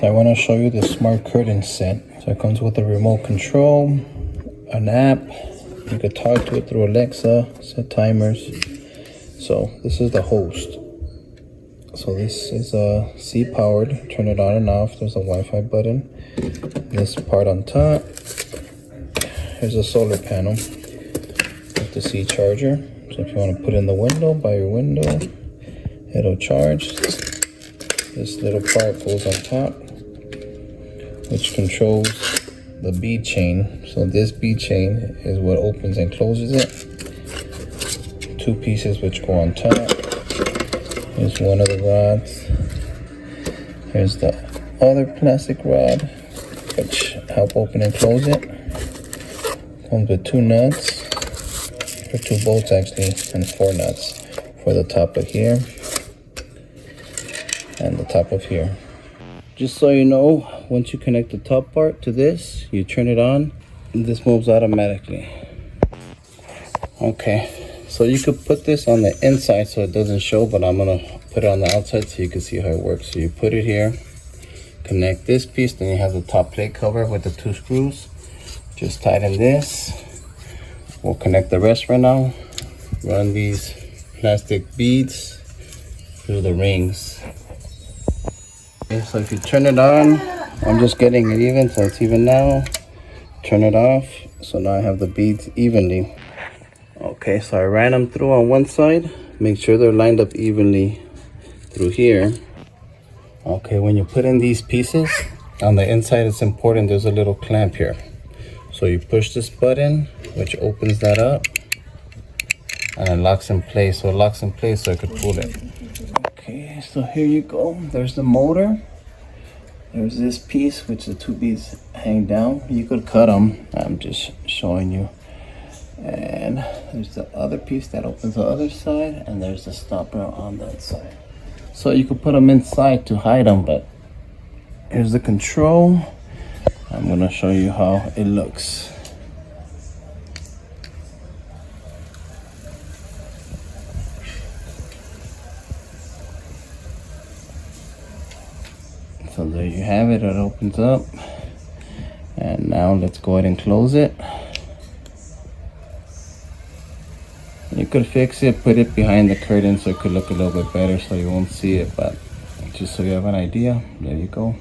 I want to show you the smart curtain set. So it comes with a remote control, an app. You could talk to it through Alexa, set timers. So this is the host. So this is C powered. Turn it on and off. There's a Wi-Fi button. This part on top. Here's a solar panel with the C charger. So if you want to put it in the window, by your window, it'll charge. This little part goes on top, which controls the bead chain. So this bead chain is what opens and closes it. Two pieces which go on top. Here's one of the rods. Here's the other plastic rod, which help open and close it. Comes with 2 nuts, or 2 bolts actually, and 4 nuts for the top of here and the top of here. Just so you know, once you connect the top part to this, you turn it on and this moves automatically. Okay, so you could put this on the inside so it doesn't show, but I'm gonna put it on the outside so you can see how it works. So you put it here, connect this piece, then you have the top plate cover with the 2 screws. Just tighten this. We'll connect the rest right now. Run these plastic beads through the rings. Okay, so if you turn it on, I'm just getting it even, so it's even now. Turn it off, so now I have the beads evenly. Okay, so I ran them through on one side. Make sure they're lined up evenly through here. Okay, when you put in these pieces, on the inside it's important there's a little clamp here. So you push this button, which opens that up, and it locks in place. So it locks in place so I could pull it. Okay, so here you go. There's the motor. There's this piece, which the 2 beads hang down. You could cut them. I'm just showing you. And there's the other piece that opens the other side, and there's the stopper on that side. So you could put them inside to hide them, but here's the control. I'm gonna show you how it looks. So there you have it, it opens up. And now let's go ahead and close it. You could fix it, put it behind the curtain so it could look a little bit better so you won't see it, but just so you have an idea, there you go.